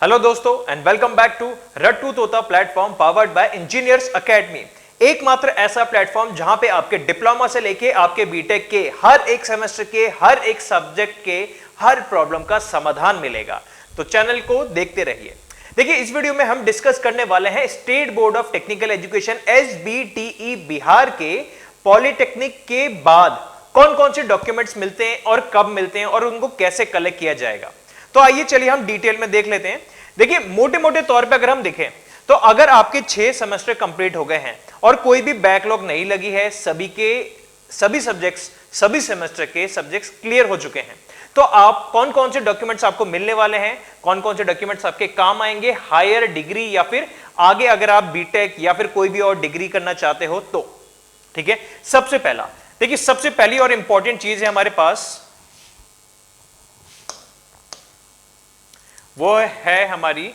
Hello दोस्तों and welcome back to रट्टू तोता platform powered by engineers academy. एकमात्र ऐसा प्लेटफॉर्म जहां पे आपके डिप्लोमा से लेके आपके बीटेक के हर एक सेमेस्टर के हर एक सब्जेक्ट के हर प्रॉब्लम का समाधान मिलेगा। तो चैनल को देखते रहिए। देखिए, इस वीडियो में हम डिस्कस करने वाले हैं state board of technical education SBTE Bihar के पॉलिटेक्निक के बाद कौन कौन से डॉक्यूमेंट्स मिलते हैं और कब मिलते हैं और उनको कैसे कलेक्ट किया जाएगा। तो आइए चलिए हम डिटेल में देख लेते हैं। देखिए, मोटे मोटे तौर पे अगर हम देखें तो अगर आपके 6 सेमेस्टर कंप्लीट हो गए हैं और कोई भी बैकलॉग नहीं लगी है, सभी सब्जेक्ट्स सभी सेमेस्टर के सब्जेक्ट्स क्लियर हो चुके हैं, तो आप कौन कौन से डॉक्यूमेंट्स आपको मिलने वाले हैं, कौन कौन से डॉक्यूमेंट्स आपके काम आएंगे हायर डिग्री या फिर आगे अगर आप बीटेक या फिर कोई भी और डिग्री करना चाहते हो तो। ठीक है, सबसे पहला देखिए, सबसे पहली और इंपॉर्टेंट चीज है हमारे पास, वो है हमारी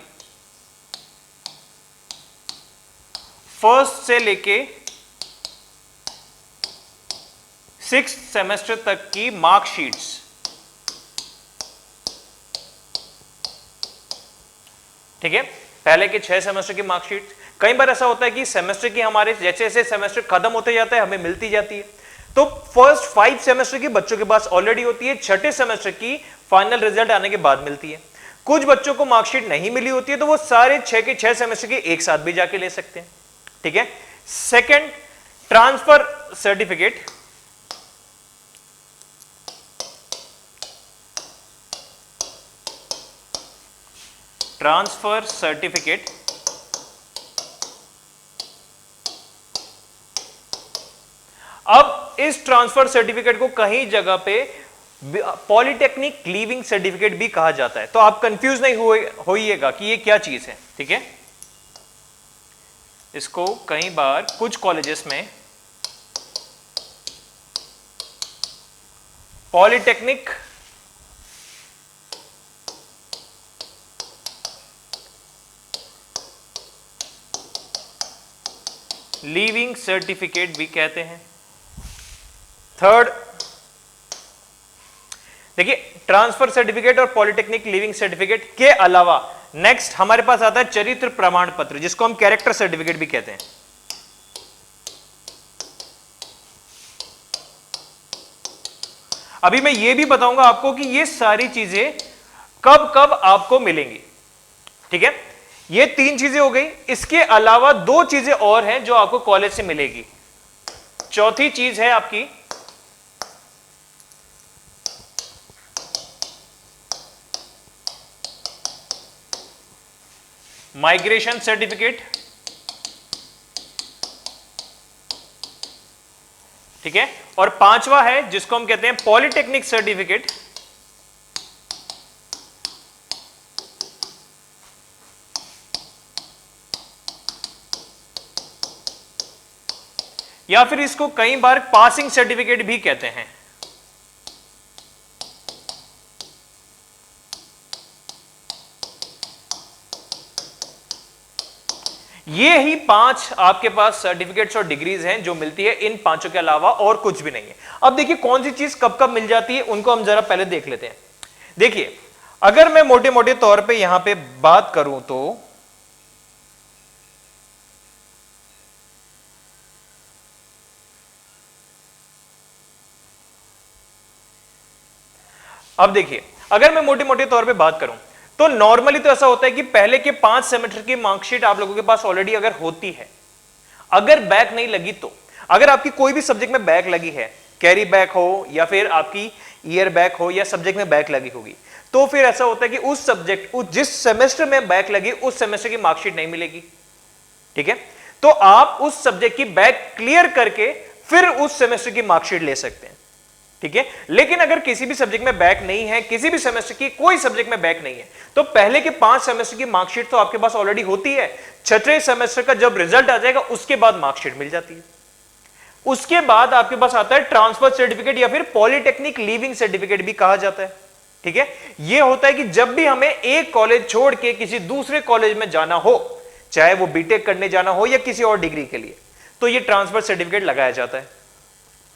फर्स्ट से लेके 6th सेमेस्टर तक की मार्कशीट्स। ठीक है, पहले के 6 सेमेस्टर की मार्कशीट। कई बार ऐसा होता है कि सेमेस्टर की हमारे जैसे जैसे सेमेस्टर खत्म होते जाता है हमें मिलती जाती है, तो फर्स्ट 5 सेमेस्टर की बच्चों के पास ऑलरेडी होती है, छठे सेमेस्टर की फाइनल रिजल्ट आने के बाद मिलती है। कुछ बच्चों को मार्कशीट नहीं मिली होती है तो वो सारे 6 के 6 सेमेस्टर के एक साथ भी जाके ले सकते हैं। ठीक है, second, transfer certificate. Transfer certificate अब इस ट्रांसफर सर्टिफिकेट को कहीं जगह पे पॉलिटेक्निक लीविंग सर्टिफिकेट भी कहा जाता है, तो आप कंफ्यूज नहीं होइएगा कि ये क्या चीज है। ठीक है, इसको कई बार कुछ कॉलेजेस में पॉलिटेक्निक लीविंग सर्टिफिकेट भी कहते हैं। थर्ड, देखिए, ट्रांसफर सर्टिफिकेट और पॉलिटेक्निक लीविंग सर्टिफिकेट के अलावा नेक्स्ट हमारे पास आता है चरित्र प्रमाण पत्र, जिसको हम कैरेक्टर सर्टिफिकेट भी कहते हैं। अभी मैं ये भी बताऊंगा आपको कि ये सारी चीजें कब कब आपको मिलेंगी। ठीक है, ये 3 चीजें हो गई। इसके अलावा 2 चीजें और हैं जो आपको कॉलेज से मिलेगी। चौथी चीज है आपकी माइग्रेशन सर्टिफिकेट। ठीक है, और 5वां है जिसको हम कहते हैं पॉलिटेक्निक सर्टिफिकेट। या फिर इसको कई बार पासिंग सर्टिफिकेट भी कहते हैं। ये ही 5 आपके पास सर्टिफिकेट्स और डिग्रीज हैं जो मिलती है, इन 5 के अलावा और कुछ भी नहीं है। अब देखिए, कौन सी चीज कब कब मिल जाती है उनको हम जरा पहले देख लेते हैं। देखिए, अगर मैं मोटे मोटे तौर पे यहां पे बात करूं तो अब देखिए, अगर मैं मोटे मोटे तौर पे बात करूं तो नॉर्मली तो ऐसा होता है कि पहले के 5 सेमेस्टर की मार्कशीट आप लोगों के पास ऑलरेडी अगर होती है, अगर बैक नहीं लगी तो, अगर आपकी कोई भी सब्जेक्ट में बैक लगी है, कैरी बैक हो या फिर आपकी ईयर बैक हो या सब्जेक्ट में बैक लगी होगी, तो फिर ऐसा होता है कि उस सब्जेक्ट जिस सेमेस्टर में बैक लगी उस सेमेस्टर की मार्कशीट नहीं मिलेगी। ठीक है, तो आप उस सब्जेक्ट की बैक क्लियर करके फिर उस सेमेस्टर की मार्कशीट ले सकते हैं। ठीक है, लेकिन अगर किसी भी सब्जेक्ट में बैक नहीं है, किसी भी सेमेस्टर की कोई सब्जेक्ट में बैक नहीं है, तो पहले के 5 सेमेस्टर की मार्कशीट तो आपके पास ऑलरेडी होती है। छठे सेमेस्टर का जब रिजल्ट आ जाएगा उसके बाद मार्कशीट मिल जाती है। उसके बाद आपके पास आता है ट्रांसफर सर्टिफिकेट या फिर पॉलिटेक्निक लीविंग सर्टिफिकेट भी कहा जाता है। ठीक है, यह होता है कि जब भी हमें एक कॉलेज छोड़ के किसी दूसरे कॉलेज में जाना हो, चाहे वो बीटेक करने जाना हो या किसी और डिग्री के लिए, तो यह ट्रांसफर सर्टिफिकेट लगाया जाता है।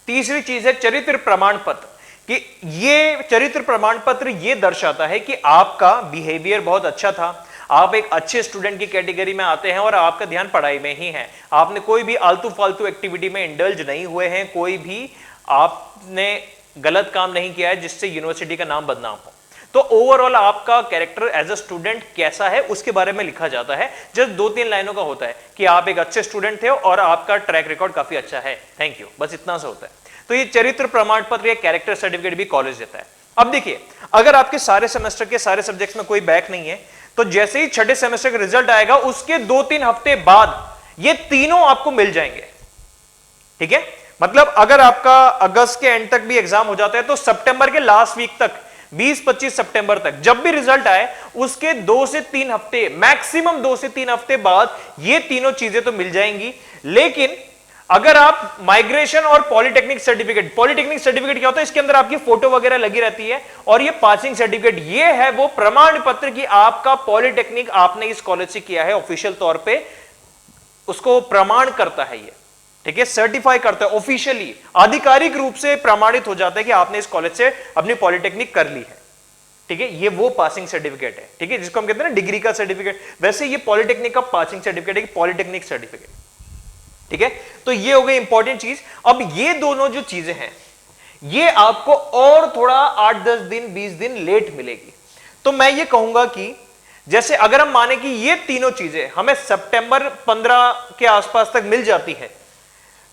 तीसरी चीज है चरित्र प्रमाण पत्र, कि ये चरित्र प्रमाण पत्र ये दर्शाता है कि आपका बिहेवियर बहुत अच्छा था, आप एक अच्छे स्टूडेंट की कैटेगरी में आते हैं और आपका ध्यान पढ़ाई में ही है, आपने कोई भी आलतू फालतू एक्टिविटी में इंडल्ज नहीं हुए हैं, कोई भी आपने गलत काम नहीं किया है जिससे यूनिवर्सिटी का नाम बदनाम हो, तो ओवरऑल आपका कैरेक्टर एज अ स्टूडेंट कैसा है उसके बारे में लिखा जाता है। जस्ट 2-3 लाइनों का होता है कि आप एक अच्छे स्टूडेंट थे और आपका ट्रैक रिकॉर्ड काफी अच्छा है, थैंक यू, बस इतना सा होता है। तो ये चरित्र प्रमाण पत्र या कैरेक्टर सर्टिफिकेट भी कॉलेज देता है। अब देखिए, अगर आपके सारे सेमेस्टर के सारे सब्जेक्ट्स में कोई बैक नहीं है तो जैसे ही छठे सेमेस्टर का रिजल्ट आएगा उसके 2-3 हफ्ते बाद ये तीनों आपको मिल जाएंगे। ठीक है, मतलब अगर आपका अगस्त के एंड तक भी एग्जाम हो जाता है तो सितंबर के लास्ट वीक तक 20-25 सितंबर तक जब भी रिजल्ट आए उसके 2 से 3 हफ्ते, मैक्सिमम 2 से 3 हफ्ते बाद ये तीनों चीजें तो मिल जाएंगी। लेकिन अगर आप माइग्रेशन और पॉलिटेक्निक सर्टिफिकेट क्या होता है, इसके अंदर आपकी फोटो वगैरह लगी रहती है और ये पासिंग सर्टिफिकेट, ये है वो प्रमाण पत्र कि आपका पॉलिटेक्निक आपने इस कॉलेज से किया है, ऑफिशियल तौर पे उसको प्रमाण करता है ये। ठीक है, सर्टिफाई करता है, ऑफिशियली आधिकारिक रूप से प्रमाणित हो जाता है कि आपने इस कॉलेज से अपनी पॉलिटेक्निक कर ली है। ठीक है, ये वो पासिंग सर्टिफिकेट है। ठीक है, जिसको हम कहते हैं ना डिग्री का सर्टिफिकेट, वैसे ये पॉलिटेक्निक का पासिंग सर्टिफिकेट है, पॉलिटेक्निक सर्टिफिकेट। ठीक है, तो ये हो गई इंपॉर्टेंट चीज। अब ये दोनों जो चीजें हैं ये आपको और थोड़ा 8-10 दिन 20 दिन लेट मिलेगी। तो मैं ये कहूंगा कि जैसे अगर हम माने कि ये तीनों चीजें हमें सितंबर 15 के आसपास तक मिल जाती है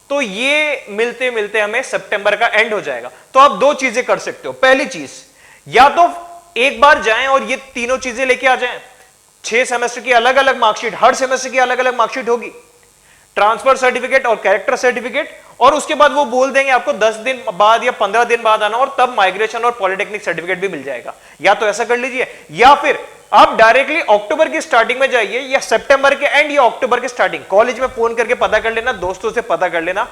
तो ये मिलते मिलते हमें सितंबर का एंड हो जाएगा। तो आप 2 चीजें कर सकते हो। पहली चीज, या तो एक बार जाएं और ये तीनों चीजें लेके आ जाएं, 6 सेमेस्टर की अलग अलग मार्कशीट, हर सेमेस्टर की अलग अलग मार्कशीट होगी, ट्रांसफर सर्टिफिकेट और कैरेक्टर सर्टिफिकेट, और उसके बाद वो बोल देंगे आपको 10 दिन बाद या 15 दिन बाद आना और तब माइग्रेशन और पॉलिटेक्निक सर्टिफिकेट भी मिल जाएगा। या तो ऐसा कर लीजिए, या फिर आप डायरेक्टली अक्टूबर की स्टार्टिंग में जाइए या सितंबर के एंड या अक्टूबर के स्टार्टिंग, कॉलेज में फोन करके पता कर लेना, दोस्तों से पता कर लेना,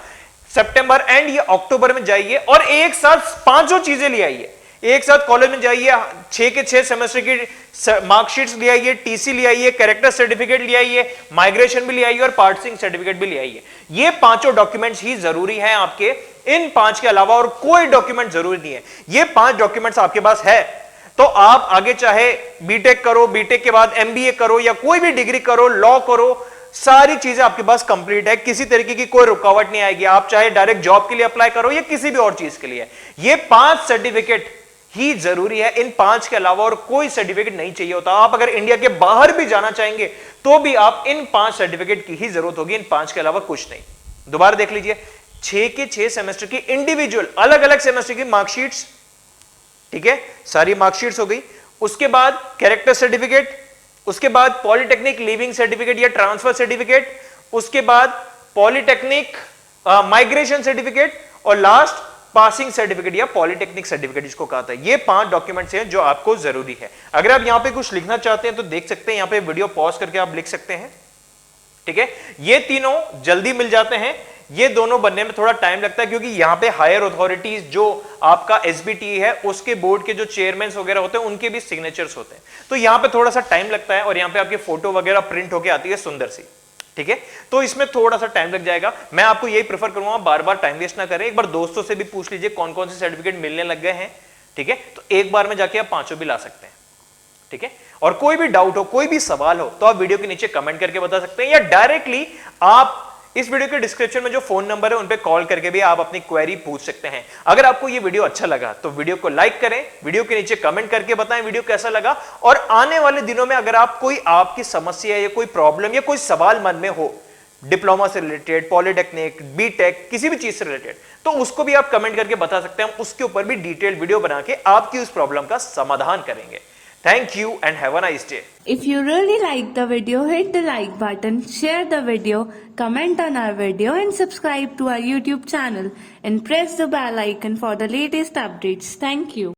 सितंबर एंड या अक्टूबर में जाइए और एक साथ 5 चीजें ले आइए। एक साथ कॉलेज में जाइए, 6 के 6 सेमेस्टर की मार्कशीट्स ले आइए, टीसी ले आइए, कैरेक्टर सर्टिफिकेट ले आइए, माइग्रेशन भी ले आइए और पासिंग सर्टिफिकेट भी ले आइए। ये 5 डॉक्यूमेंट्स ही जरूरी हैं आपके, इन 5 के अलावा और कोई डॉक्यूमेंट जरूरी नहीं है। ये 5 डॉक्यूमेंट्स आपके पास है तो आप आगे चाहे बीटेक करो, बीटेक के बाद एमबीए करो या कोई भी डिग्री करो, लॉ करो, सारी चीजें आपके पास कंप्लीट है, किसी तरीके की कोई रुकावट नहीं आएगी। आप चाहे डायरेक्ट जॉब के लिए अप्लाई करो या किसी भी और चीज के लिए, ये 5 सर्टिफिकेट ही जरूरी है। इन 5 के अलावा और कोई सर्टिफिकेट नहीं चाहिए होता। आप अगर इंडिया के बाहर भी जाना चाहेंगे तो भी आप इन 5 सर्टिफिकेट की ही जरूरत होगी, इन 5 के अलावा कुछ नहीं। दोबारा देख लीजिए, 6 के 6 सेमेस्टर की इंडिविजुअल अलग अलग सेमेस्टर की मार्कशीट्स, ठीक है, सारी मार्कशीट्स हो गई। उसके बाद कैरेक्टर सर्टिफिकेट, उसके बाद पॉलिटेक्निक लीविंग सर्टिफिकेट या ट्रांसफर सर्टिफिकेट, उसके बाद पॉलिटेक्निक माइग्रेशन सर्टिफिकेट और लास्ट पासिंग सर्टिफिकेट या पॉलिटेक्निक सर्टिफिकेट जिसको कहा था। ये 5 डॉक्यूमेंट्स हैं जो आपको जरूरी है। अगर आप यहां पे कुछ लिखना चाहते हैं तो देख सकते हैं, यहां पे वीडियो पॉज करके आप लिख सकते हैं। ठीक है, ये तीनों जल्दी मिल जाते हैं, ये दोनों बनने में थोड़ा टाइम लगता है क्योंकि यहां पे हायर अथॉरिटीज जो आपका एसबीटी है उसके बोर्ड के जो चेयरमैन वगैरह होते हैं उनके भी सिग्नेचर्स होते हैं, तो यहां पे थोड़ा सा टाइम लगता है और यहां पे आपकी फोटो वगैरह प्रिंट होके आती है सुंदर सी। ठीक है, तो इसमें थोड़ा सा टाइम लग जाएगा। मैं आपको यही प्रेफर करूंगा, बार बार टाइम वेस्ट ना करें, एक बार दोस्तों से भी पूछ लीजिए कौन कौन से सर्टिफिकेट मिलने लग गए हैं। ठीक है, तो एक बार में जाके आप 5 भी ला सकते हैं। ठीक है, और कोई भी डाउट हो, कोई भी सवाल हो तो आप वीडियो के नीचे कमेंट करके बता सकते हैं या डायरेक्टली आप इस वीडियो के डिस्क्रिप्शन में जो फोन नंबर है उन पे कॉल करके भी आप अपनी क्वेरी पूछ सकते हैं। अगर आपको ये वीडियो अच्छा लगा तो वीडियो को लाइक करें, वीडियो के नीचे कमेंट करके बताएं वीडियो कैसा लगा, और आने वाले दिनों में अगर आप कोई आपकी समस्या या कोई प्रॉब्लम या कोई सवाल मन में हो डिप्लोमा से रिलेटेड, पॉलिटेक्निक, बीटेक, किसी भी चीज से रिलेटेड, तो उसको भी आप कमेंट करके बता सकते हैं। हम उसके ऊपर भी डिटेल्ड वीडियो बना के आपकी उस प्रॉब्लम का समाधान करेंगे। Thank you and have a nice day. If you really like the video, hit the like button, share the video, comment on our video and subscribe to our YouTube channel and press the bell icon for the latest updates. Thank you.